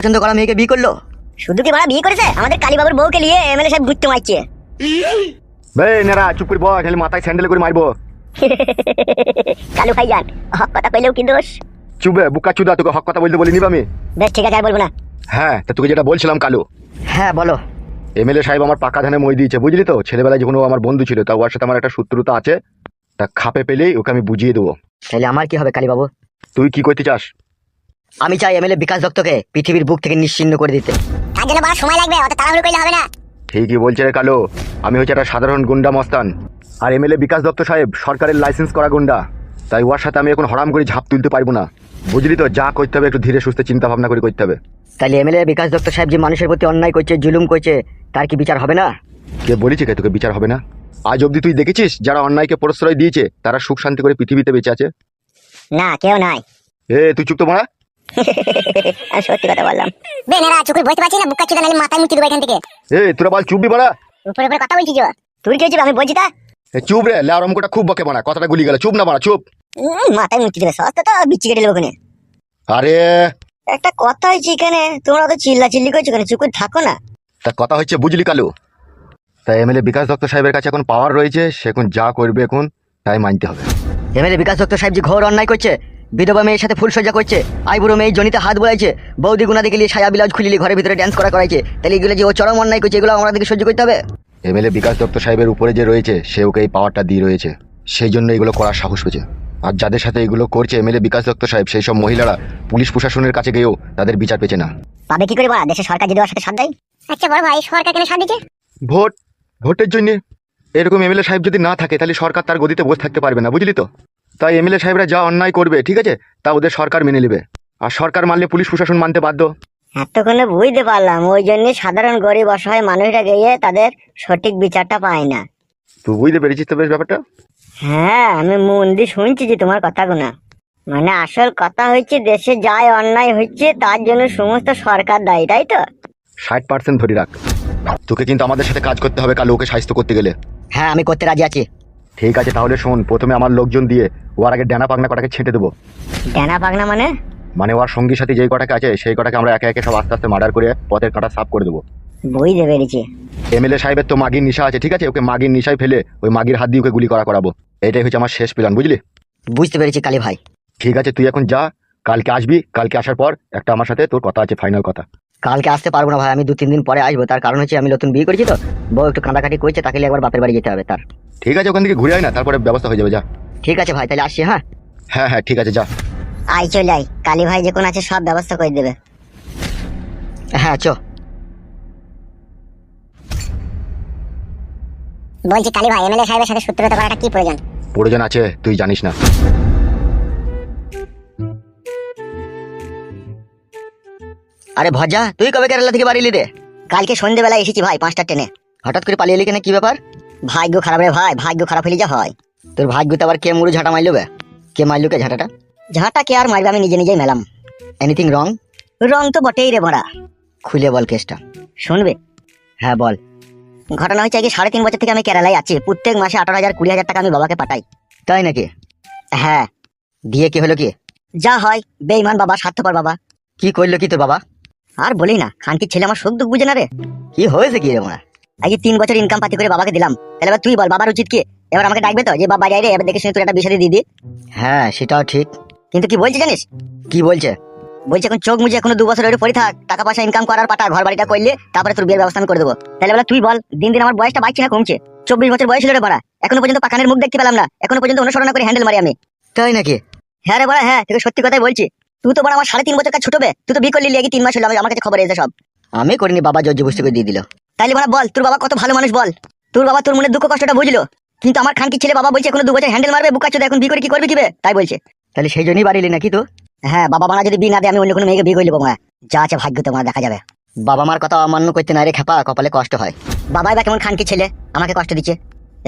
পছন্দ করা মেয়েকে বিয়ে করলো। শুধু কি বড় বিয়ে করেছে, আমাদের কালীবাবুর বউকে নিয়ে এমএলএ সাহেব ঘুরতে মারছে। বে নেরা চুপ করে বল, খালি মাথায় স্যান্ডেল করে মারবো। কালু ভাইজান, হক কথা কইলেও কি দোষ? চুবে বুকা চুদা, তোকে হক কথা বলতে বলিনি আমি। বেশ ঠিক আছে, আর বলবো না। হ্যাঁ, তা তোকে যেটা বলছিলাম কালু, হ্যাঁ বলো। এমএলএ সাহেব আমার পাকা ধানে মই দিয়েছে, বুঝলি তো। ছেলেবেলায় যখন ও আমার বন্ধু ছিল, তা ওর সাথে আমার একটা শত্রুতা আছে, তা খাপে পেলেই ওকে আমি বুঝিয়ে দেবো। তাহলে আমার কি হবে কালীবাবু? তুই কি করতে চাস? আমি চাই এমএলএ বিকাশ দত্তকে পৃথিবীর বুক থেকে নিশ্চিহ্ন করে দিতে। তার জন্য বড় সময় লাগবে, অত তাড়াহুড়ো করলে হবে না। ঠিকই বলছে রে কালু, আমি হচ্ছে একটা সাধারণ গুন্ডা মস্তান, আর এমএলএ বিকাশ দত্ত সাহেব সরকারের লাইসেন্স করা গুন্ডা। তাই ওর সাথে আমি এখন হরাম করে ঝাঁপ তুলতে পারবো না, বুঝলি তো। যা করতে হবে একটু ধীরে সুস্থে চিন্তা ভাবনা করে করতে হবে। তাহলে এমএলএ বিকাশ দত্ত সাহেব যে মানুষের প্রতি অন্যায় করছে, জুলুম করছে, তার কি বিচার হবে না? কে বলেছে কে তোকে বিচার হবে না? আজ অবধি তুই দেখেছিস যারা অন্যায়কে প্রশ্রয় দিয়েছে তারা সুখ শান্তি করে পৃথিবীতে বেঁচে আছে? না, কেউ নাই। তুই চুপ তো মারা। আমি সত্যি কথা বললাম। বেনেরা চুকুর বসতে পারছি না, বুকা চুদা নালে মাথায় মুতি দেবো এখান থেকে। তোরা বল চুপবি মারা। উপরে উপরে কথা বলছিস? তুই কি হয়েছিস আমি বলছি তা? চুপ রে, লেরমকোটা খুব বকে মারা, কথাটা গুলি গেল। চুপ না মারা, চুপ। মাথায় মুতি দেবে, সস্তা তো বিচ্ছি কেটে দেবো ওখানে। আরে একটা কথা হয়েছে এখানে, তোমরা তো চিল্লা চিল্লি করছো কেন? চুপ করে থাকো না। তা কথা হচ্ছে বুঝলি কালু, তাই এমএলএ বিকাশ দত্ত সাহেবের কাছে এখন পাওয়ার রয়েছে, সে এখন যা করবে এখন তাই মানতে হবে। এমএলএ বিকাশ দত্ত সাহেব যে ঘোর অন্যায় করছে, বিধবা মেয়ের সাথে ফুলসজ্জা করছে, আইবুড়ো মেয়ে জনিতে হাত বোলাইছে, বৌদি গুনা দিকে সায়া ব্লাউজ খুলিয়ে ঘরের ভিতরে ড্যান্স করাইছে, তাহলে এগুলো যে ও চরম অন্যায় করছে, এগুলো আমাদেরকে সহ্য করতে হবে। এমএলএ বিকাশ দত্ত সাহেবের উপরে যে রয়েছে সে ওকে এই পাওয়ারটা দিয়ে রয়েছে, সেই জন্য এগুলো করার সাহস পেয়েছে। আর যাদের সাথে এগুলো করছে এমএলএ বিকাশ দত্ত সাহেব, সেই সব মহিলারা পুলিশ প্রশাসনের কাছে গিয়েও তাদের বিচার পেছে না। পাবে কি করে বলা, দেশের সরকার যদি ওর সাথে সাথ দেয়? আচ্ছা বড় ভাই, সরকার কেন সাথ দিচ্ছে? ভোটের জন্য। এরকম এমএলএ সাহেব যদি না থাকে তাহলে সরকার তার গদিতে বসে থাকতে পারবে না, বুঝলি তো। তাই এমএলএ সাহেবরা যা অন্যায় করবে, ঠিক আছে, তা ওদের সরকার মেনে নেবে, আর সরকার মানলে পুলিশ প্রশাসন মানতে বাধ্য। এতক্ষণে বুঝতে পারলাম, ওই জন্য সাধারণ গরিব অসহায় মানুষরা গিয়ে তাদের সঠিক বিচারটা পায় না। তুই বুঝতে পেরেছিস তো বেশ ব্যাপারটা? হ্যাঁ, আমি মন দিয়ে শুনছি যে তোমার কথাগুলো। মানে আসল কথা হচ্ছে, দেশে যাই অন্যায় হচ্ছে তার জন্য সমস্ত সরকার দায়ী, তাই তো? 60% ধরে রাখ। তোকে কিন্তু আমাদের সাথে কাজ করতে হবে কালু, ওকে সাহায্য করতে গেলে। হ্যাঁ, আমি করতে রাজি আছি। ঠিক আছে, তাহলে শোন, প্রথমে আমার লোকজন দিয়ে ওর আগে ড্যানা পাগনা কটাকে ছেঁটে দেবো। ডেনা পাগনা মানে? মানে ওর সঙ্গী সাথী যেই কটাকে আছে সেই কটাকে আমরা একে একে সব আস্তে আস্তে মার্ডার করে পথের কাঁটা সাফ করে দেবো। বুঝতে পেরেছি। এমএলএ সাহেবের তো মাগির নিশা আছে, ঠিক আছে, ওকে মাগির নিশায় ফেলে ওই মাগির হাত দিয়ে ওকে গুলি করাবো। এটাই হচ্ছে আমার শেষ প্ল্যান, বুঝলি? বুঝতে পেরেছি কালী ভাই। ঠিক আছে, তুই এখন যা, কালকে আসবি। কালকে আসার পর একটা আমার সাথে তোর কথা আছে, ফাইনাল কথা। কালকে আসতে পারবো না ভাই, আমি 2-3 দিন পরে আসবো। তার কারণ হচ্ছে আমি নতুন বিয়ে করেছি তো, বউ একটু কাঁদাকাটি করছে, তাকে একবার বাপের বাড়ি যেতে হবে তার। ঠিক আছে, ওখান থেকে ঘুরে আয় না, তারপরে ব্যবস্থা হয়ে যাবে, যা। ঠিক আছে ভাই, তাহলে আসছি। হ্যাঁ হ্যাঁ হ্যাঁ, ঠিক আছে, যা। আই চলে আই, কালী ভাই যে কোন আছে সব ব্যবস্থা করে দেবে। হ্যাঁ চ। বলছি কালী ভাই, এমএলএ সাহেবের সাথে সূত্রতা করাটা কি প্রয়োজন? প্রয়োজন আছে, তুই জানিস না। আরে ভজা, তুই কবে কেরালা থেকে বাড়ি এলি রে? কালকে সন্ধ্যেবেলা এসেছি ভাই, 5টা ট্রেনে। হঠাৎ করে পালিয়ে এলি কেন, কি ব্যাপার? ভাগ্য খারাপ রে ভাই, ভাগ্য খারাপ হলে যা হয়। তোর ভাগ্যতে আবার কে মুড়ু ঝাঁটা মারলো বে? কে মারলো কে ঝাঁটাটা? ঝাঁটা কে আর মারবে, আমি নিজে নিজেই মেলাম। Anything wrong? রং তো বটেই রে বড়া। খুলে বল কেসটা। শুনবে? হ্যাঁ বল। ঘটনা হচ্ছে আগে 3.5 বছর থেকে আমি কেরালায় আছি। প্রত্যেক মাসে 18,000-20,000 টাকা আমি বাবাকে পাঠাই। তাই নাকি? হ্যাঁ। দিয়ে কি হলো কি? যা হয়, বেঈমান বাবা, স্বার্থপর বাবা। কি করলো কি তোর বাবা? আর বলি না, খানকির ছেলে আমার সুখ দুঃখ বুঝে না রে। কি হয়েছে কি রে মোনা? আগে 3 বছর ইনকাম পাতি করে বাবাকে দিলাম। তাহলে এবার তুই বল, বাবার উচিত কি? এবার আমাকে ডাকবে তো যে বাবা যাই রে, এবার দেখে শুনে তুই একটা বিষয় দিয়ে দি। হ্যাঁ সেটাও ঠিক। কিন্তু কি বলছে জানিস? কি বলছে? বলছে এখন চোখ মুজে এখনো 2 বছর ওই পড়ে থাক, টাকা পয়সা ইনকাম করার পাটা, ঘর বাড়িটা করলে তারপরে তোর বিয়ের ব্যবস্থা আমি করে দেবো। তাহলে বলে তুই বল, দিন দিন আমার বয়সটা বাড়ছে না কমছে? 24 বছর বয়স হলো রে বড়া, এখনো পর্যন্ত পাকানের মুখ দেখতে পেলাম না, এখনো পর্যন্ত অনুসরণ করে হ্যান্ডেল মারি আমি। তাই নাকি? হ্যাঁ রে বড়া, হ্যাঁ, তোকে সত্যি কথাই বলছি। তুই তো বড় আমার 3.5 বছর কাছে ছোটবে, তুই তো বিয়ে করলি আগে 3 মাস হলো, আমার কাছে খবর এসে সব। আমি করিনি, বাবা জর্জি বুঝতে করে দিয়ে দিল। তাইলে বড়া বল, তোর বাবা কত ভালো মানুষ বল। তোর বাবা তোর মনের দুঃখ কষ্টটা বুঝলো, কিন্তু আমার খানকি ছেলে বাবা বলছে এখনো 2 বছর হ্যান্ডেল মারবে, বুকা চোদা, এখন বিয়ে করে কি করবে কিবে তাই বলছে। তাহলে সেই জন্যই বাড়ি এলি নাকি তো? হ্যাঁ, বাবা মারা যদি বিয়ে না দেয় আমি অন্য কোনো মেয়েকে বিয়ে করে নেবো। যা আছে ভাগ্য তোমার দেখা যাবে। বাবা মার কথা অমান্য করতে না রে খেপা, কপালে কষ্ট হয়। বাবাই বা কেমন খানকি ছেলে, আমাকে কষ্ট দিচ্ছে।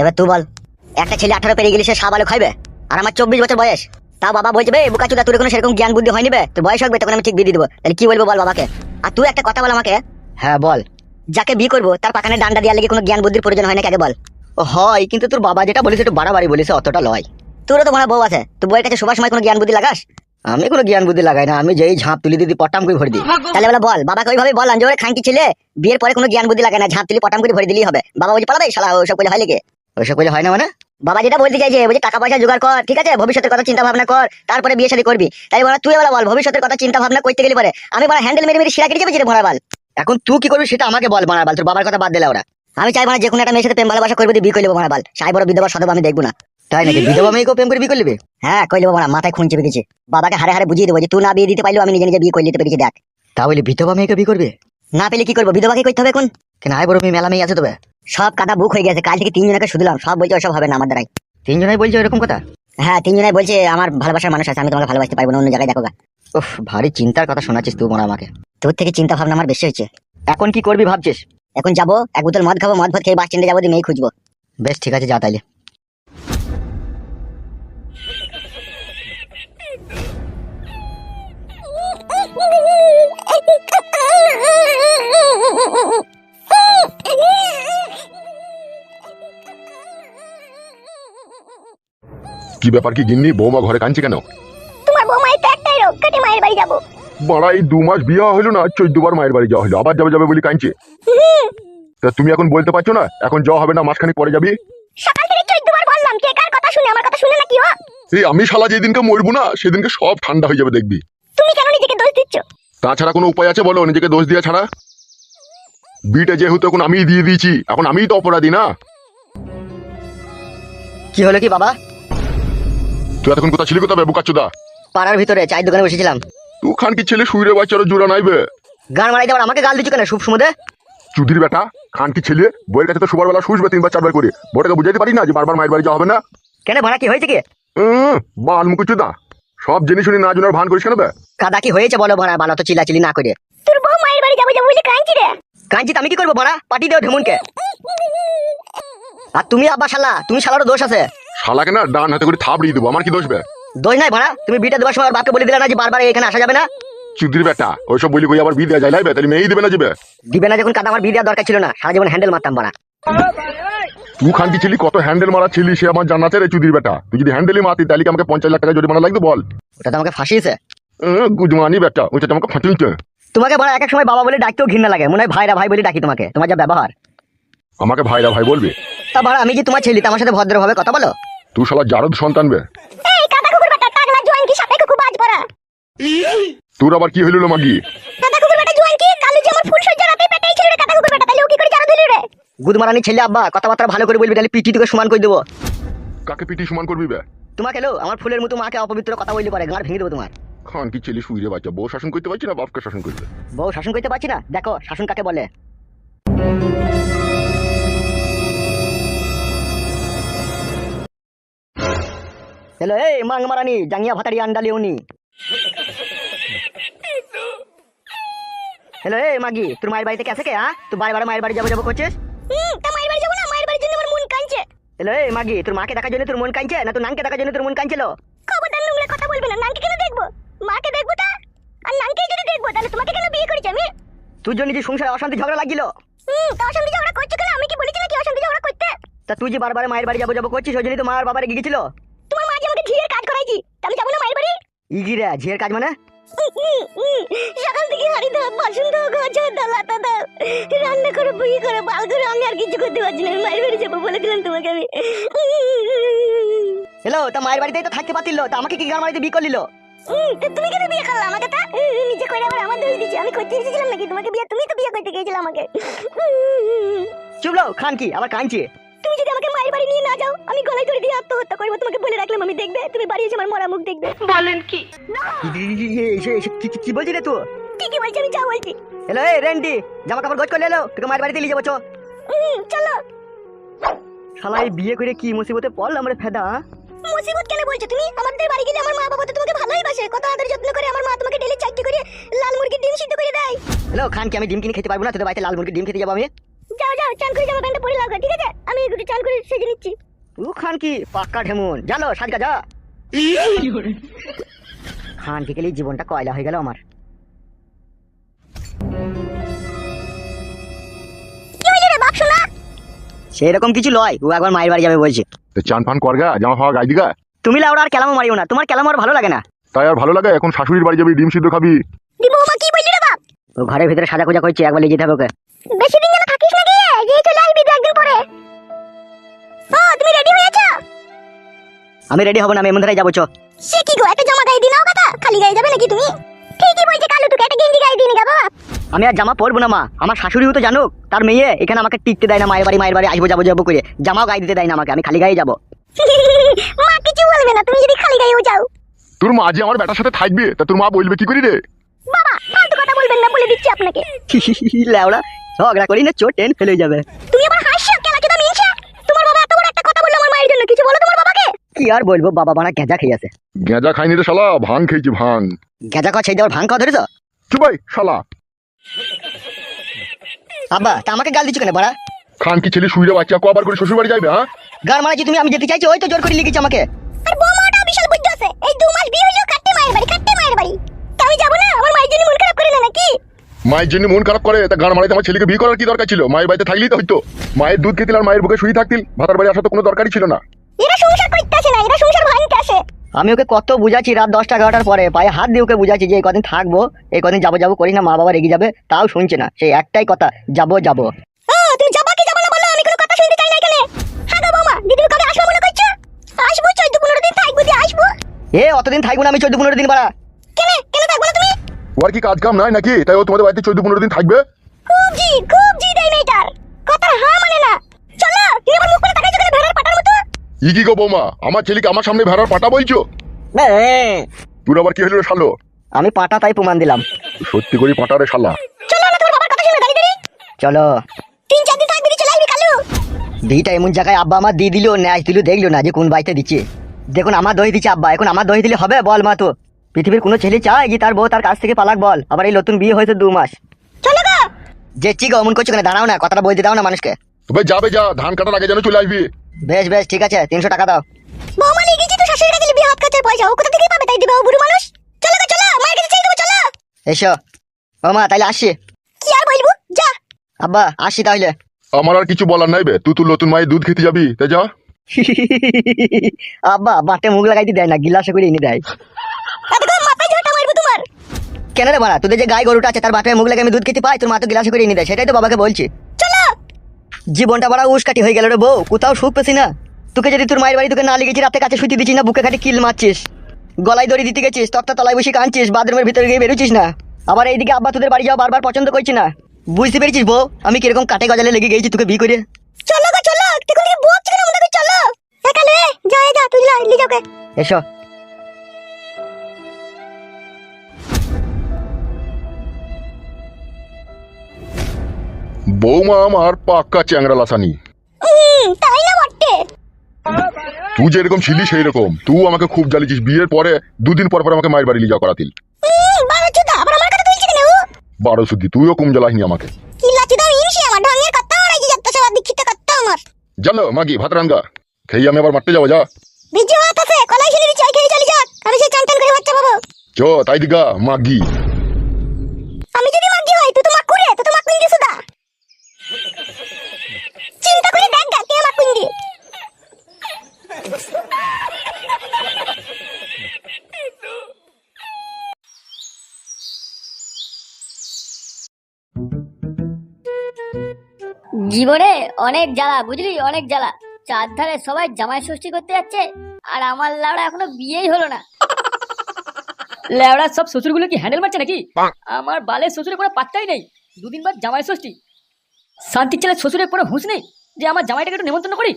এবার তুই বল, একটা ছেলে 18 পেরিয়ে গেলে সে সাবালক খাইবে, আর আমার 24 বছর বয়স। তা বাবা বলছে বে বুকা চোদা, তোর কোনো সেরকম জ্ঞান বুদ্ধি হয়নি বে, তোর বয়স হবে তখন আমি ঠিক বিয়ে দিয়ে দেবো। তাহলে কি বলবো বল বাবাকে? আর তুই একটা কথা বল আমাকে। হ্যাঁ বল। যাকে বিয়ে করবো তার পাকানে ডান্ডা দেওয়ার লেগে কোনো জ্ঞান বুদ্ধির প্রয়োজন হয় না, আগে বল। ও হয়, কিন্তু তোর বাবা যেটা বলেছে একটু বাড়াবাড়ি বলেছে, অতটা লয়। তোরও তো মনে বউ আছে, তুই বউয়ের কাছে সবার সময় কোনো জ্ঞান বুদ্ধি লাগাস? আমি কোনো জ্ঞান বুদ্ধি লাগাই না, আমি যেই ঝাঁপ তুলি দিদি পটাম করে ভরে দিই। তাহলে বলে বল বাবাকে ওইভাবে বল যে ওরে খানকি ছেলে বিয়ের পরে কোনো জ্ঞান বুদ্ধি লাগে না, ঝাঁপ তুলি পটাম করে ভরে দিলেই হবে। বাবা বলছে পালাবে শালা, ওসব করলে হয় লেগে। ওইসব করলে হয় না মানে? বাবা যেটা বলতে চাইছে বলছে টাকা পয়সা জোগাড় কর, ঠিক আছে, ভবিষ্যতের কথা চিন্তা ভাবনা কর, তারপরে বিয়ে শাদী করবি। তাই বলা তুই বলা বল ভবিষ্যতের কথা চিন্তা ভাবনা করতে গেলে পরে আমি বলা হ্যান্ডেল মেরে মেরে শিরা কেটে যাবে যেটা ভরা বাল। এখন তুই কি করবি সেটা আমাকে বল মারাবাল, তোর বাবার কথা বাদ দিলে ওরা। আমি চাইবো না যে কোনো একটা মেয়ের সাথে প্রেম ভালোবাসা করবি বিয়ে করে নেবো ভরা বাল, সাই বড় বিধবা সদব আমি দেখবো না। তাই নাকি? বিধবা মেয়েকেও প্রেম করে বিয়ে করবি? হ্যাঁ কইলে বাবা, মাথায় খুন চেপে গেছে। বাবাকে হারে হারে বুঝিয়ে দেবো যে তুই না বিয়ে দিতে পারলেও আমি নিজে নিজে বিয়ে করে নিতে পেরেছি দেখ। তা বলি বিধবা মেয়েকে বিয়ে করবি? না পেলে কি করবো, বিধবাকে করতে হবে এখন। কেন আয় বড় মেয়ে মেলা মেয়ে আছে তবে? সব কাটা বুক হয়ে গেছে, কাল থেকে 3 জনকে শুধলাম, সব বলছে ওসব হবে না আমার দ্বারাই। 3 জনাই বলছো এরকম কথা? হ্যাঁ 3 জনাই বলছে আমার ভালোবাসার মানুষ আছে, আমি তোমাকে ভালোবাসতে পারবো না, অন্য জায়গায় দেখো গা। উফ, ভারী চিন্তার কথা শোনাচ্ছিস তুই মোরা আমাকে। তোর থেকে চিন্তা ভাবনা আমার বেশি হয়েছে। এখন কি করবি ভাবছিস? এখন যাবো এক বোতল মদ খাবো, মদ ভাত খেয়ে বাস স্ট্যান্ডে যাবো, দিয়ে মেয়ে খুঁজবো। বেশ ঠিক আছে, যা তাইলে। কি ব্যাপার কি গিন্নি, বৌমা ঘরে কাঁদছে কেন? তোমার বৌমাই তো একটাই রোগ, কেটে মায়ের বাড়ি যাবো। বাড়া এই 2 মাস বিয়ে হলো না, 14 বার মায়ের বাড়ি যাওয়া হলো, আবার যাবে যাবে বলি কাঁদছে। তা তুমি এখন বলতে পারছো না এখন যাওয়া হবে না, মাসখানেক পরে যাবি? সকাল থেকে 14 বার বললাম, কে কার কথা শুনে, আমার কথা শুনে নাকি ও? এই আমি শালা যেদিনকে মরবো না সেদিনকে সব ঠান্ডা হয়ে যাবে দেখবি। তুমি কেন নিজেকে দোষ দিচ্ছ? তাছাড়া কোনো উপায় আছে বলো নিজেকে দোষ দিয়া ছাড়া? বিটা যেহেতু এখন আমিই দিয়ে দিয়েছি, এখন আমিই তো অপরাধী না? কি হলো কি বাবা? তুই এতক্ষণ কোথা ছিলি, কোথা বুকাচ্চুদা? পাড়ার ভিতরে চায়ের দোকানে বসেছিলাম। তুই খান কি ছেলে শুইরে বাচ্চারও জোড়া নাইবে? গান মারাইতে আবার আমাকে গাল দিচ্ছ কেন? শুভ সমুদে চুদির বেটা খান কি ছেলে, বইয়ের কাছে তো সুবার বেলা শুসবে 3 বার 4 বার করে, বড়টাকে বুঝাইতে পারি না যে বারবার মায়ের বাড়ি যাওয়া হবে না? কেন ভাড়া কি হয়েছে কি? বাল মুকুচুদা সব জেনে শুনে না জোনার ভান করিস কেন বে? কাদা কি হয়েছে বলো ভাড়া, বালা তো চিল্লাচিল্লি না করে। তোর বউ মায়ের বাড়ি যাবো যাবো বলে কাঁদছি রে। কাঞ্চিত আমি কি করবো ভাড়া? পাটি দেও ঢেমুনকে। আর তুমি আব্বা শালা, তুমি শালারও দোষ আছে। শালাকে না ডান হাতে করে থাপড়িয়ে দেবো, আমার কি দোষ বে? দোষ নাই ভাড়া, তুমি বিটা দেওয়ার সময় ওর বাপকে বলে দিলে না যে বারবার এখানে আসা যাবে না। চুদির বেটা ওইসব বলি কই আবার বিয়ে দেওয়া যায় লাইবে, তাহলে মেয়েই দেবে না যাবে? দিবে না যখন কাদা, আমার বিয়ে দেওয়ার দরকার ছিল না, সারা জীবন হ্যান্ডেল মারতাম ভাড়া। তুই খান কি ছিলি, কত হ্যান্ডেল মারা ছিলি সে আমার জানাতে রে চুদির বেটা। তুই যদি হ্যান্ডেলই মারতি তাহলে কি আমাকে 50 লাখ টাকা জরিমানা লাগতো বল? ওটা তো আমাকে ফাঁসিয়েছে। গুজমানি বেটা, ওইটা তো আমাকে ফাটিয়েছে। তোমাকে ভাড়া এক এক সময় বাবা বলে ডাকতেও ঘৃণা লাগে, মনে হয় ভাইরা ভাই বলে ডাকি তোমাকে, তোমার যা ব্যবহার। আমাকে ভাইরা ভাই বলবি? তা ভাড়া আমি যে তোমার ছেলে, আমার সাথে ভদ্রভাবে কথা বলো। তুই শালা জারদ সন্তান বে। এই কাদা কুকুর বেটা, টাকলা জোয়ান কি সাথে কুকুর বাজ পড়া। তোর আবার কি হইল মাগি? কাদা কুকুর বেটা জোয়ান কি কালু যে আমার ফুল সজ্জা রাতে পেটেই ছিল রে কাদা কুকুর বেটা, তাহলে ও কি করে জানো দিলি রে? গুদমারানি ছেলে আব্বা, কথাবার্তা ভালো করে বলবি, তাহলে পিটি তোকে সমান করে দেবো। কাকে পিটি সমান করবি বে? তোমাকে লো আমার ফুলের মতো মাকে অপবিত্র কথা বললে পারে, গাঁড় ভেঙে দেবো তোমার। খান কি ছেলে শুইরে বাচ্চা, বউ শাসন করতে পারছি না বাপকে শাসন করতে? বউ শাসন করতে পারছি না, দেখো শাসন কাকে বলে। হ্যালো এই মাং মারানি জাঙ্গিয়া ভাতারি আন্ডালি উনি। হ্যালো এই মাগি, তোর মায়ের বাড়িতে গেছে কে? হ্যাঁ তুই বারে বারে মায়ের বাড়ি যাবো যাবো করছিস। তা মায়ের বাড়ি যাবো না, মায়ের বাড়ির জন্য আমার মন কাঁদছে। হ্যালো এই মাগি, তোর মাকে দেখার জন্য তোর মন কাঁদছে না তোর নানকে দেখার জন্য তোর মন কাঁদছিল? খবরদার নোংরা কথা বলবে না, নানকে কেন দেখবো? মাকে দেখবো তা, আর নানকে যদি দেখবো তাহলে তোমাকে কেন বিয়ে করেছি আমি? তুই জন্য যে সংসারে অশান্তি ঝগড়া লাগিল। তা অশান্তি ঝগড়া করছো কেন? আমি কি বলেছি নাকি অশান্তি ঝগড়া করতে? তা তুই যে বারবার মায়ের বাড়ি যাবো যাবো করছিস, ওই জন্যই তো মার বাবার গিয়েছিল। তোমার মা যে আমাকে ঝিয়ের কাজ করাইছি, তা আমি যাবো না মায়ের বাড়ি? ইগিরা ঝিয়ের কাজ মানে? সকাল থেকে হাড়ি দাও, বাসন দাও, ঘর ঝাড় দাও, লাতা দাও, রান্না করে বুঝি করে বাল করে, আমি আর কিছু করতে পারছি না। আমি মায়ের বাড়ি যাবো বলে দিলাম তোমাকে আমি। হ্যালো তা মায়ের বাড়িতেই তো থাকতে পারছিল, তা আমাকে কি গান মারিতে বিয়ে করলিল? তা তুমি কেন বিয়ে করলে আমাকে? তা নিজে করে আবার আমার দোষ দিচ্ছি, আমি করতে এসেছিলাম নাকি তোমাকে বিয়ে? তুমি তো বিয়ে করতে গিয়েছিলে আমাকে। চুপলো খান কি আবার কাঁদছে। তুমি যদি আমাকে মায়ের বাড়ি নিয়ে না যাও, আমি গলায় ধরে দিয়ে আত্মহত্যা করবো। তোমাকে বলে রাখলাম, আমি দেখবে তুমি বাড়ি এসে আমার মরা মুখ দেখবে। বলেন কি? কি বলছি রে তুই? ঠিকই বলছি, আমি যা বলছি। হ্যালো এই রেন্ডি, জামা কাপড় গোছ করে এলো, তোকে মায়ের বাড়িতে নিয়ে যাবো চো। চলো। শালা এই বিয়ে করে কি মুসিবতে পড়লাম রে ফেদা। মুসিবত কেন বলছো তুমি? আমাদের বাড়ি গেলে আমার মা বাবা তো তোমাকে ভালোই বাসে, কত আদর যত্ন করে। আমার মা তোমাকে ডেলি 4টি করে লাল মুরগির ডিম সিদ্ধ করে দেয়। হ্যালো খান কি আমি ডিম কিনে খেতে পারবো না? তোদের বাড়িতে লাল মুরগির ডিম খেতে যাবো আমি? যাও যাও, চান করে জামা প্যান্টটা পরে লাগা, ঠিক আছে? আমি একটু চান করে সেজে নিচ্ছি। ও খান কি পাক্কা ঢেমুন, জানো সাজকা যা। খান কি গেলে জীবনটা কয়লা হয়ে গেল আমার। কি হইলো রে বাপ শোনা? সেরকম কিছু লয়, ও একবার মায়ের বাড়ি যাবে বলছে। চান ফান করগা, জামা ফাওয়া গাই দিগা। তুমি লাউড়া আর কেলামো মারিও না, তোমার কেলামো আর ভালো লাগে না। তাই আর ভালো লাগে? এখন শাশুড়ির বাড়ি যাবি, ডিম সিদ্ধ খাবি। দি বৌমা কি বললি রে বাপ? ও ঘরের ভিতরে সাজা খুঁজা করছে, একবার লিয়ে যেতে হবে ওকে। বেশি দিন যেন থাকিস না গিয়ে, গিয়ে চলে আসবি 2 একদিন পরে। ও তুমি রেডি হয়ে আছো? আমি রেডি হব না, আমি এমন ধারাই যাবো। চ সে কি গো, একটা জামা গায়ে দিনাও কথা, খালি গায়ে যাবে নাকি তুমি? ঠিকই বলছে কালু, তোকে একটা গেঞ্জি গায়ে দিনি গা বাবা। আমি আর জামা পরবো না মা, আমার শাশুড়িও তো জানুক তার মেয়ে এখানে আমাকে টিকতে দেয় না, মায়ের বাড়ি আসবো যাবো যাবো করে জামাও গায়ে দিতে দেয় না আমাকে, আমি খালি গায়ে যাবো। মা কিছু বলবে না তুমি যদি খালি গায়েও যাও। তোর মা যে আমার বেটার সাথে থাকবে, তা তোর মা বলবে কি করি রে? বাবা ফালতু কথা বলবেন না, বলে দিচ্ছি আপনাকে। লেওড়া ঝগড়া করি না, চোট টেন ফেলে যাবে। তুমি আবার হাসছো কেন? চোদা মিনসা, তোমার বাবা এত বড় একটা কথা বললো আমার মায়ের জন্য, কিছু বলো তোমার বাবাকে? কি আর বলবো, বাবা বানা গেঁজা খেয়ে আছে। গেঁজা খাইনি রে শালা, ভাং খেয়েছি ভাং। গেঁজা খাওয়া সেই দেওয়ার ভাঙ খাওয়া ধরেছ? চুপাই শালা। আব্বা তা আমাকে গাল দিচ্ছ কেন বাড়া? খান কি ছেলে শুইরে বাচ্চা কবার করে শ্বশুর বাড়ি যাবে? হ্যাঁ গাল মারাচ্ছি তুমি, আমি যেতে চাইছি ওই তো জোর করে লিখেছি আমাকে। আর বৌমাটা বিশাল বুদ্ধি আছে, এই 2 মাস বিয়ে হইলো কাটতে মায়ের বাড়ি, কাটতে মায়ের বাড়ি। তা আমি যাবো না? আমার মায়ের জন্য মন খারাপ করে না নাকি? মায়ের জন্য মন খারাপ করে তা গান মারাইতে আমার ছেলেকে বিয়ে করার কি দরকার ছিল? মায়ের বাড়িতে থাকলেই তো হইতো। মায়ের দুধ খেতিল আর মায়ের বুকে শুয়ে থাকতিল, ভাতার বাড়ি আসা তো কোনো দরকারই ছিল না। এরা সংসার করতে আসে না, এরা সংসার ভাঙতে আসে। আমি ওকে কত বুঝাচ্ছি, রাত 10টা 11টার পরে পায়ে হাত দিয়ে ওকে বুঝাচ্ছি যে এই কদিন থাকবো, এই কদিন যাবো যাবো করি না, মা বাবা রেগে যাবে, তাও শুনছে না, সেই একটাই কথা যাবো যাবো। ও তুমি যাবা কি যাবা না বলো, আমি কোনো কথা শুনতে চাই না এখানে। হ্যাঁ গো বৌমা, দিদি কবে আসবো মনে করছো? আসবো 14-15 দিন থাকবো, দিয়ে আসবো। এ অতদিন থাকবো না আমি, 14-15 দিন বাড়া। কেন কেন থাকবো না তুমি? ওর কি কাজ কাম নাই নাকি, তাই ও তোমাদের বাড়িতে 14-15 দিন থাকবে? খুব জি দেয় মেয়েটার কথা, হ্যাঁ মানে না। চলো, তুমি আমার মুখ করে তাকাইছো কেন ভেড়ার পাটার মতো? ই কি গো বৌমা, আমার ছেলেকে আমার সামনে ভেড়ার পাটা বলছো? তোর আবার কি হলো রে শালো? আমি পাটা তাই প্রমাণ দিলাম। সত্যি করে পাটা রে শালা। চলো না তোমার বাবার কথা শুনে দাঁড়িয়ে দাঁড়িয়ে। চলো 3-4 দিন থাকবি, চলে আসবি কালু। দিটা এমন জায়গায় আব্বা আমার দিয়ে দিল, ন্যাচ দিল, দেখলো না যে কোন বাড়িতে দিচ্ছে। দেখুন আমার দই দিচ্ছে আব্বা, এখন আমার দই দিলে হবে বল মা? তো পৃথিবীর কোনো ছেলে চায় যে তার বউ তার কাছ থেকে পালাক বল? আবার এই নতুন বিয়ে হয়েছে 2 মাস। চলো গো। যে চিগো অমন করছো কেন? দাঁড়াও না, কথাটা বলতে দাও না মানুষকে। তবে যাবে যা, ধান কাটার আগে যেন চলে আসবি। বেশ বেশ ঠিক আছে, 300 টাকা দাও। বৌমা নিয়ে গেছি তো শাশুড়ির কাছে, বিয়ে হাত খরচার পয়সা ও কোথা থেকে পাবে? তাই দিবে ও বুড়ো মানুষ। চলো গো চলো, মায়ের কাছে চাই দেবো, চলো। এসো ও মা, তাইলে আসি। কি আর বলবো, যা। আব্বা আসি তাহলে। আমার আর কিছু বলার নাই বে, তুই তোর নতুন মায়ের দুধ খেতে যাবি, তাই যা। আব্বা বাটে মুখ লাগাইতে দেয় না, গিলাসে করে এনে দেয়। এতক্ষণ মাথায় ঝাঁটা মারবো তোমার। কেন রে মারা, তোদের যে গাই গরুটা আছে তার বাটে মুখ লাগে আমি দুধ খেতে পাই, তোর মা তো গিলাসে করে এনে দেয়, সেটাই তো বাবাকে বলছি। চলো। জীবনটা বড় উস্কাটি হয়ে গেল রে বউ, কোথাও সুখ পেছি না। তোকে যদি তোর মায়ের বাড়ি তোকে না লেগেছি, রাতে কাছে শুতে দিচ্ছিস না, বুকে খাটে কিল মারছিস, গলায় দড়ি দিতে গেছিস, তক্তা তলায় বসে কাঁদছিস, বাথরুমের ভিতরে গিয়ে বেরোছিস না, আবার এইদিকে আব্বা তোদের বাড়ি যাওয়া বারবার পছন্দ করছি না। বুঝতে পেরেছিস বউ আমি কিরকম কাটে গজালে লেগে গেছি তোকে বিয়ে করে? চলো গো চলো, তুই কোন দিকে বকছ কেন আমাদের? চলো একালে যা যা, তুই যা লি যাওকে। এসো। বৌমা আমার পাক্কা চ্যাংরা লাসানি। তাই না বটে? তুই যেরকম ছিলি সেই রকম, তুই আমাকে খুব জ্বালিয়েছিস, বিয়ের পরে 2 দিন পর পর আমাকে মায়ের বাড়ি লিয়ে যাওয়া করাতিল। বারো চুদা আবার আমার কথা তুলছে কেন? 12 শুদ্ধি, তুইও কম জ্বালাইনি আমাকে। কি লাচুদা ইনসি আমার ঢঙের কথা ওরাই যে যাত্রা সব দীক্ষিত কথা আমার। জানো মাগি ভাত রাঙ্গা খেয়ে আমি আবার মারতে যাবো, যা। ভিজে ভাত আছে, কলাই ছেলে দিচ্ছি, ওই খেয়ে চলে যাক। আমি সে চান চান করে বাচ্চা পাবো। চ তাই দিগা মাগি। আমি যদি মাগি হই, তুই তো মাক করে, তুই তো মাক কুন্দি সুদা। চিন্তা করে দেখ গা কে মাক কুন্দি। জীবনে অনেক জ্বালা, বুঝলি, অনেক জ্বালা। চারধারে সবাই জামাই ষষ্ঠী করতে যাচ্ছে, আর আমার লাউড়া এখনো বিয়েই হলো না। লেওড়া সব শ্বশুরগুলো কি হ্যান্ডেল মারছে নাকি? আমার বালের শ্বশুরের কোনো পাত্তাই নেই। 2 দিন বাদ জামাই ষষ্ঠী, শান্তির ছেলে শ্বশুরের কোনো হুঁশ নেই যে আমার জামাইটাকে একটু নেমন্তন্ন করি।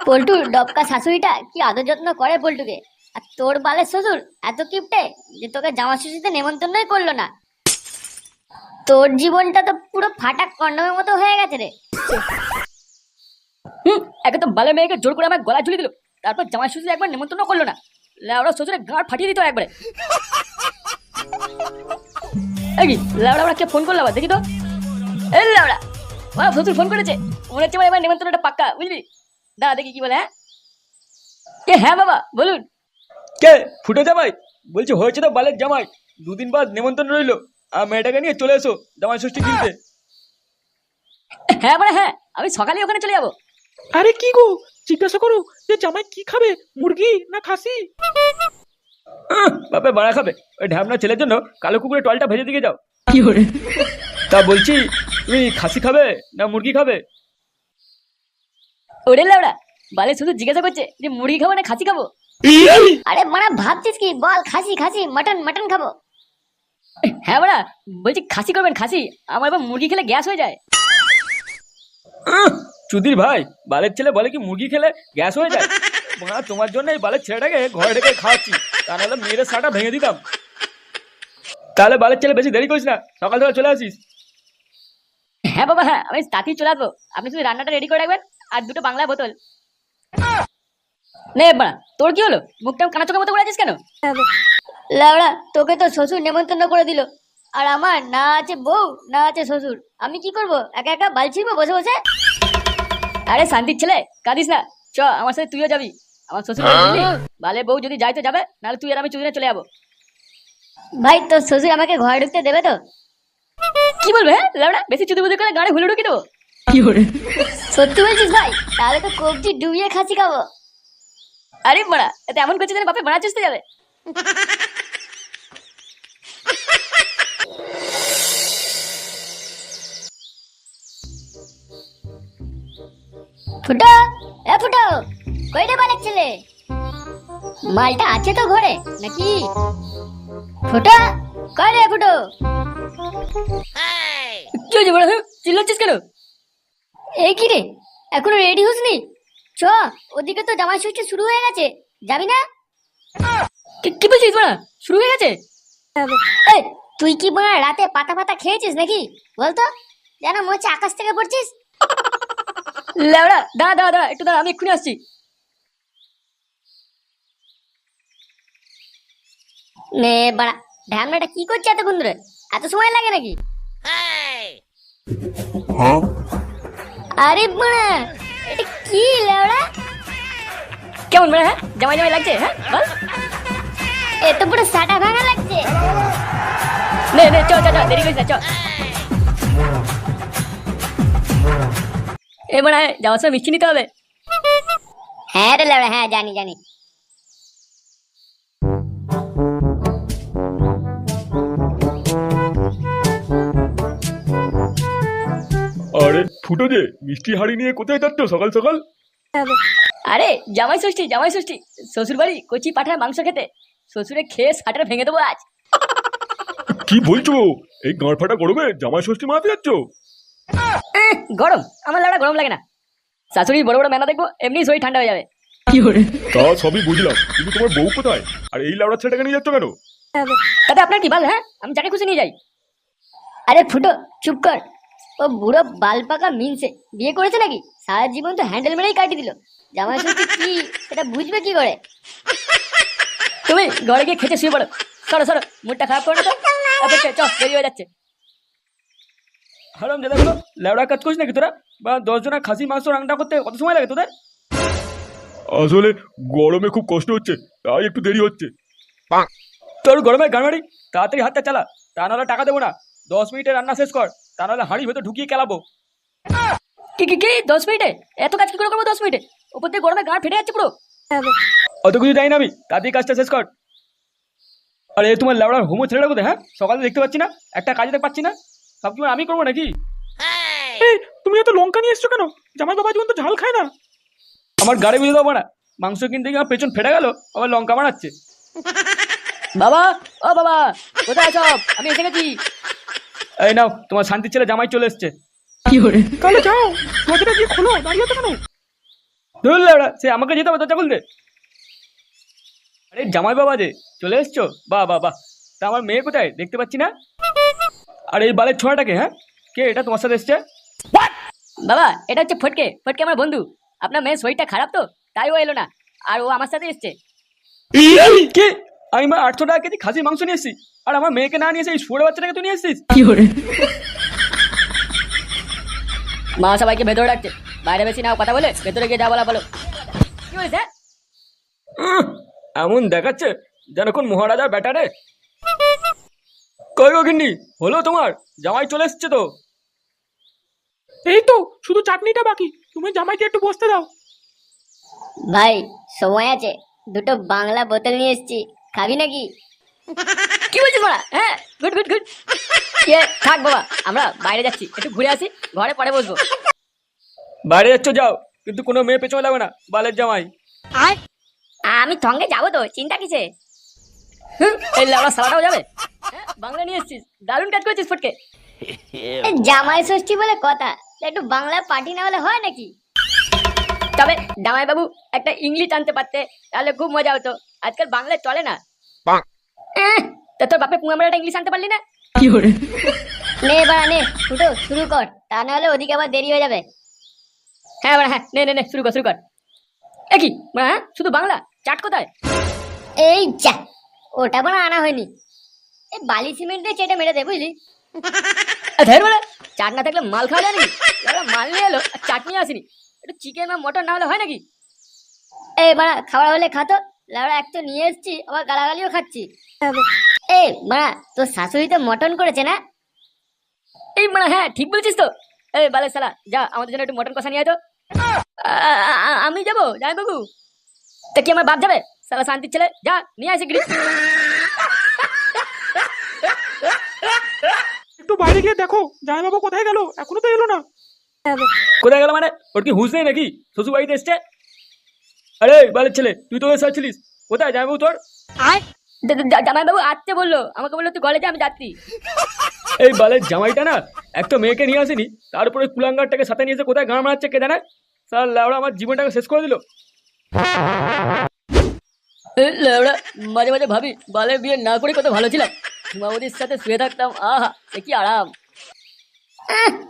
পল্টুর ডবকা শাশুড়িটা কি আদর যত্ন করে পল্টুকে, আর তোর বালের শ্বশুর এত কিপটে যে তোকে জামাই ষষ্ঠীতে নেমন্তন্নই করলো না। তোর জীবনটা তো পুরো ফাটা কন্ডমের মতো হয়ে গেছে রে। একে তো বালে মেয়েকে জোর করে আমার গলা ঝুলিয়ে দিল, তারপর জামাই ষষ্ঠী একবার নেমন্তন্ন করলো না। লেওড়া শ্বশুরে গাঁট ফাটিয়ে দিত একবারে। এই লেওড়া ওরা কে ফোন করলো আবার, দেখি তো। এই লেওড়া ওরা শ্বশুর ফোন করেছে, মনে হচ্ছে এবার নেমন্তন্নটা পাক্কা, বুঝলি? দাঁড়া দেখি কি বলে। হ্যাঁ হ্যাঁ বাবা বলুন। কে ফুটে জামাই বলছি? হয়েছে তো বালের জামাই, 2 দিন বাদ নেমন্তন্ন রইলো, আর মেয়েটাকে নিয়ে চলে এসো জামাই ষষ্ঠী কিনতে। হ্যাঁ বলে হ্যাঁ, আমি সকালে ওখানে চলে যাবো। আরে কি গো, জিজ্ঞাসা করো যে জামাই কি খাবে, মুরগি না খাসি? বাপে বাড়া খাবে ওই ঢ্যাবনা ছেলের জন্য কালো কুকুরের টলটা ভেজে দিয়ে যাও। তা বলছি তুমি খাসি খাবে না মুরগি খাবে? ওরে লেওড়া, বালে শুধু জিজ্ঞাসা করছে যে মুরগি খাবো না খাসি খাবো। আরে মারা ভাবছিস কি, বল খাসি খাসি মটন মটন খাবো। হ্যাঁ বাড়া, বলছি খাসি করবেন খাসি, আমার এবার মুরগি খেলে গ্যাস হয়ে যায়। চুদির ভাই, বালের ছেলে বলে কি মুরগি খেলে গ্যাস হয়ে যায়? বাড়া তোমার জন্য এই বালের ছেলেটাকে ঘরে রেখে খাওয়াচ্ছি, তা নাহলে মেয়েদের সাটা ভেঙে দিতাম। তাহলে বালের ছেলে বেশি দেরি করিস না, সকাল সকাল চলে আসিস। হ্যাঁ বাবা হ্যাঁ, আমি তাতেই চলে আসবো। আপনি শুধু রান্নাটা রেডি করে রাখবেন আর দুটো বাংলা বোতল। নে বাড়া, তোর কি হলো? মুখটা কানা চোখের মতো করে আছিস কেন? লাউড়া, তোকে তো শ্বশুর নেমন্তন্ন করে দিল, আর আমার না আছে বউ না আছে শ্বশুর, আমি কি করব? একা একা বালছিবো বসে বসে। আরে শান্তির ছেলে, কাঁদিস না, চ আমার সাথে তুইও যাবি। আমার শ্বশুর বাড়ি বুঝলি? বালে বউ যদি যাই তো যাবে, নাহলে তুই আর আমি চুদিনে চলে যাবো। ভাই তোর শ্বশুর আমাকে ঘরে ঢুকতে দেবে তো? কি বলবে? হ্যাঁ লেওড়া, বেশি চুদি বুদি করে গাড়ি হুলে ঢুকি দেবো। সত্যি বলছিস ভাই? তাহলে তো কবজি ডুবিয়ে খাসি খাবো। আরে বাড়া, এতে এমন করছিস যেন বাপে বাড়া চুষতে যাবে। ফুটো, এ ফুটো, কই রে বালের ছেলে? মালটা আছে তো ঘরে নাকি? ফুটো, কই রে ফুটো? কি হয়েছে বড়? চিল্লাচ্ছিস কেন? এই কি রে, এখনো রেডি হসনি? চ, ওদিকে তো জামাই ষষ্ঠী শুরু হয়ে গেছে, যাবি না? কি বলছিস বড়া? শুরু হয়ে গেছে? এই, তুই কি বড় রাতে পাতা পাতা খেয়েছিস নাকি? বলতো, যেন মনে হচ্ছে আকাশ থেকে পড়ছিস। লেওড়া, দাঁড়া দাঁড়া দাঁড়া, একটু দাঁড়া, আমি এক্ষুনি আসছি। নে বাড়া, ঢ্যামনাটা কি করছে এতক্ষণ ধরে? এত সময় লাগে নাকি? আরে বাড়া, এটা কি লেওড়া? কেমন বড়া? হ্যাঁ, জামাই জামাই লাগছে? হ্যাঁ বল। এত পুরো সাটা ভাঙা লাগছে। নে নে, চ চ চ, দেরি করিস না, চ। এ বড়া, যাওয়ার সময় মিষ্টি নিতে হবে। হ্যাঁ রে লেওড়া, হ্যাঁ জানি জানি। আরে ফুটো যে মিষ্টি হাড়ি নিয়ে কোথায় যাচ্ছ সকাল সকাল? আরে জামাই ষষ্ঠী, জামাই ষষ্ঠী, শ্বশুর বাড়ি কচি পাঠার মাংস খেতে। শ্বশুরে খেয়ে সাটার ভেঙে দেবো আজ। কি বলছো? এই গাঁড় ফাটা গরমে জামাই ষষ্ঠী মানাতে যাচ্ছ? গরম? আমার লাউড়া গরম লাগে না। শাশুড়ি বড় বড় মেলা দেখবো, এমনি শরীর ঠান্ডা হয়ে যাবে। তা সবই বুঝলাম, কিন্তু তোমার বউ কোথায়? আর এই লাউড়া ছেলেটাকে নিয়ে যাচ্ছ কেন? তাতে আপনার কি বাল? হ্যাঁ, আমি যাকে খুশি নিয়ে যাই। আরে ফুটো, চুপ কর। ও বুড়ো বাল পাকা মিনসে বিয়ে করেছে নাকি? সারা জীবন তো হ্যান্ডেল মেরেই কাটিয়ে দিল। জামাই ষষ্ঠী কি সেটা বুঝবে কি করে? তুমি ঘরে গিয়ে খেতে শুয়ে পড়ো। সরো সরো, মুডটা খারাপ করো না তো। অপেক্ষা, চ, দেরি হয়ে যাচ্ছে। হারাম দাদা, লেউড়া কাজ করিস নাকি তোরা? বা 10 জনের খাসি মাংস রান্না করতে কত সময় লাগে তোদের? আসলে গরমে খুব কষ্ট হচ্ছে, তাই একটু দেরি হচ্ছে। তোর গরমে গান মারি, তাড়াতাড়ি হাতটা চালা, তা নাহলে টাকা দেবো না। 10 মিনিটে রান্না শেষ কর, তা নাহলে হাঁড়ি ভেতর ঢুকিয়ে কেলাবো। কি কি কি 10 মিনিটে? এত কাজ কি করে করবো 10 মিনিটে? ওপর থেকে গরমে গাঁ ফেটে যাচ্ছে পুরো। অত কিছু যাই না আমি, তাড়াতাড়ি কাজটা শেষ কর। আরে তোমার লেউড়ার হোমো ছেলেটা কোথায়? হ্যাঁ, সকালে দেখতে পাচ্ছি না, একটা কাজে দেখতে পাচ্ছি না, সব কি আমি করবো নাকি? তুমি এত লঙ্কা নিয়ে এসছো কেন? জামাই বাবা জীবন তো ঝাল খায় না। আমার গাড়ি বুঝে দেবো না, মাংস কিনতে গিয়ে আমার পেছন ফেটে গেল, আবার লঙ্কা বানাচ্ছে। বাবা, ও বাবা, কোথায় সব? আমি এসে গেছি। এই নাও, তোমার শান্তির ছেলে জামাই চলে এসছে। তাহলে যাও, দরজাটা গিয়ে খোলো, দাঁড়িয়ে আছো কেন? ধরুন লেউড়া, সে আমাকে যেতে হবে দরজা খুলতে। আরে জামাই বাবা যে চলে এসছো, বাহ বাহ বাহ। তা আমার মেয়ে কোথায়? দেখতে পাচ্ছি না। আর এই বালের ছোঁয়াটাকে? হ্যাঁ, কে এটা তোমার সাথে এসছে? বাবা, এটা হচ্ছে ফটকে, ফটকে আমার বন্ধু। আপনার মেয়ের শরীরটা খারাপ তো, তাই ও এলো না, আর ও আমার সাথে এসছে। কে? আমি মা 800 টাকা কেজি খাসি মাংস নিয়ে এসছি, আর আমার মেয়েকে না নিয়ে এসে এই শুয়োরের বাচ্চাটাকে তুই নিয়ে এসছিস? মা সবাইকে ভেতরে ডাকছে, বাইরে বেশি নাও কথা বলে, ভেতরে গিয়ে যা বলা বলো। কি বলেছে? এমন দেখাচ্ছে যেন কোন মহারাজার বেটা রে। কই গো গিন্নি, হলো তোমার? জামাই চলে এসছে তো। এই তো শুধু চাটনিটা বাকি, তুমি জামাইকে একটু বসতে দাও। ভাই সময় আছে, দুটো বাংলা বোতল নিয়ে এসেছি, খাবি নাকি? কি বলছিস মারা? হ্যাঁ, গুড গুড গুড। থাক বাবা, আমরা বাইরে যাচ্ছি, একটু ঘুরে আসি, ঘরে পরে বসবো। বাইরে যাচ্ছ যাও, কিন্তু কোনো মেয়ে পেছনে লাগবে না, বালের জামাই। আমি সঙ্গে যাবো তো, চিন্তা কিসে? এই লেওড়া সালাটাও যাবে? হ্যাঁ, বাংলা নিয়ে এসছিস, দারুণ কাজ করেছিস ফটকে। এ, জামাই ষষ্ঠী বলে কথা, একটু বাংলা পার্টি না হলে হয় নাকি? তবে জামাই বাবু একটা ইংলিশ আনতে পারতে, তাহলে খুব মজা হতো। আজকাল বাংলা চলে না। তা তোর বাপে পুঙ্গামারাটা ইংলিশ আনতে পারলি না? নে বাড়া নে, ফুটো শুরু কর, তা না হলে ওদিকে আবার দেরি হয়ে যাবে। হ্যাঁ বাড়া, হ্যাঁ, নে নে নে, শুরু কর শুরু কর। এ কি বাড়া, হ্যাঁ শুধু বাংলা? চাট কোথায়? এই যা, ওটা বাড়া আনা হয়নি। এই বালি সিমেন্ট দিয়ে চেটে মেরে দে, বুঝলি? ধর বলে, চাট না থাকলে মাল খাওয়া যায় নাকি? লেওড়া মাল নিয়ে এলো আর চাট নিয়ে আসেনি। একটু চিকেন বা মটন না হলে হয় নাকি? এই বাড়া খাওয়া হলে খাতো, লাউড়া এক তো নিয়ে এসছি, আবার গালাগালিও খাচ্ছি। এই বাড়া, তোর শাশুড়ি তো মটন করেছে না? এই মানে হ্যাঁ ঠিক বলছিস তো। এই বালের শালা, যা আমাদের জন্য একটু মটন কষা নিয়ে আয় তো। আমি যাবো জামাই বাবু? তা কি আমার বাপ যাবে? শালা শান্তির ছেলে, যা নিয়ে আসে গিরি। একটু বাইরে গিয়ে দেখো জামাই বাবা কোথায় গেল, এখনো তো এলো না। কোথায় গেল মানে? ওর কি হুঁশ নেই নাকি? শ্বশুর বাড়িতে এসছে। আরে বালের ছেলে, তুই তো এসে ছিলিস, কোথায় যাবো তোর? জামাই বাবু আসতে বললো, আমাকে বললো তুই কলেজে, আমি যাচ্ছি। এই বালের জামাইটা না, একটা মেয়েকে নিয়ে আসেনি, তারপরে কুলাঙ্গারটাকে সাথে নিয়ে এসে কোথায় গান মারাচ্ছে কে জানে। স্যার লেওড়া আমার জীবনটাকে শেষ করে দিল। লেওড়া, মাঝে মাঝে ভাবি বালের বিয়ে না করে কত ভালো ছিলাম। ঝুমাবতির সাথে শুয়ে থাকতাম, আহা সে কি আরাম।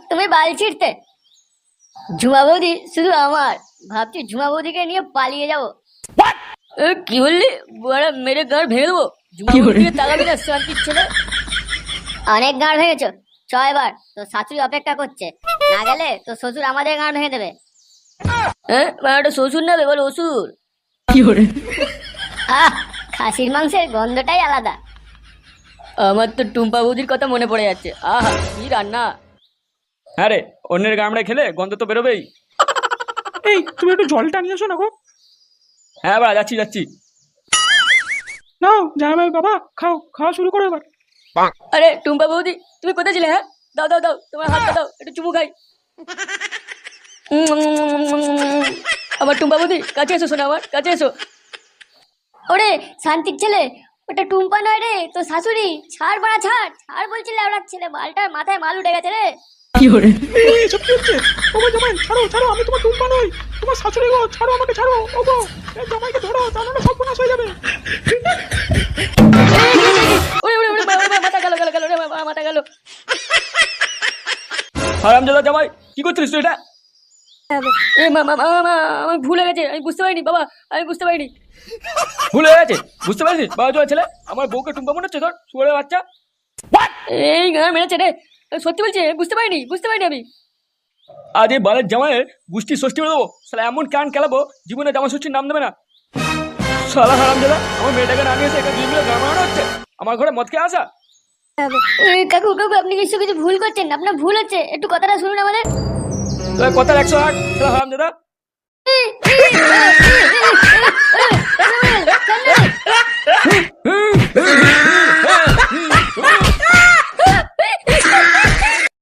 তুমি বাল ছিড়তে। ঝুমা বৌদি শুধু আমার, ভাবছি ঝুমা বৌদিকে নিয়ে পালিয়ে যাবো। কি বললি? বড় মেরে গাড় ভেঙে দেবো। ঝুমাবতিকে তাকাবি না, শান্তির ছেলে। অনেক গাঁড় ভেঙেছো, চ এবার, তোর শাশুড়ি অপেক্ষা করছে। না গেলে তোর শ্বশুর আমাদের গাঁড় ভেঙে দেবে। হ্যাঁ, ওটা শ্বশুর নেবে বলো, অসুর। আহ, খাসির মাংসের গন্ধটাই আলাদা। আমার তো টুম্পা বৌদির কথা মনে পড়ে যাচ্ছে, আহা কি রান্না। হ্যাঁ রে, অন্যের গামড়ে খেলে গন্ধ তো বেরোবেই। এই তুমি একটু জলটা নিয়ে এসো না গো। হ্যাঁ বাড়া, যাচ্ছি যাচ্ছি। নাও জামাই বাবা, খাও, খাওয়া শুরু করো এবার। আরে টুম্পা বৌদি, তুমি কোথায় ছিলে? হ্যাঁ, দাও দাও দাও, তোমার হাতটা দাও, একটু চুমু খাই। আমার টুম্পা বৌদি, কাছে এসো শোনা, আমার কাছে এসো। ওরে শান্তির ছেলে, ওটা টুম্পা নয় রে, তোর শাশুড়ি। ছাড় বাড়া, ছাড় ছাড় বলছিলে, ওরা ছেলে মালটার মাথায় মাল উঠে গেছে রে। এই এসব কি হচ্ছে? ও গো জামাই, ছাড়ো ছাড়ো, আমি তোমার টুম্পা নই, তোমার শাশুড়ি গো, ছাড়ো আমাকে, ছাড়ো। ও গো, এই জামাইকে ধরো, তা নাহলে সব বিনাশ হয়ে যাবে। ওরে ওরে ওরে, মাথা গেল গেল গেল রে, মাথা গেল। হারামজাদা জামাই, কি করছিস তুই এটা? এ মা মা মা মা, আমার ভুল হয়ে গেছে, আমি বুঝতে পারিনি বাবা, আমি বুঝতে পারিনি। ভুল হয়ে গেছে, বুঝতে পারছিস? বাবা জোয়া ছেলে, আমার বউকে টুম্পা মনে হচ্ছে তোর, শুয়ারের বাচ্চা। এই গান মেরেছে রে, সত্যি বলছি, বুঝতে পারিনি আমি। আজ এই বালের জামাইয়ের গোষ্ঠী ষষ্ঠী করে দেবো, শালা এমন কান খেলাবো, জীবনে জামা ষষ্ঠীর নাম দেবে না। শালা হারামজাদা, আমার মেয়েটাকে না নিয়ে এসে এখানে দুই মিলে গান মারানো হচ্ছে, আমার ঘরে মদ খেয়ে আসা। কাকু কাকু, আপনি কিছু কিছু ভুল করছেন, আপনার ভুল হচ্ছে, একটু কথাটা শুনুন আমাদের। তোর কথার 108, শালা হারামজাদা।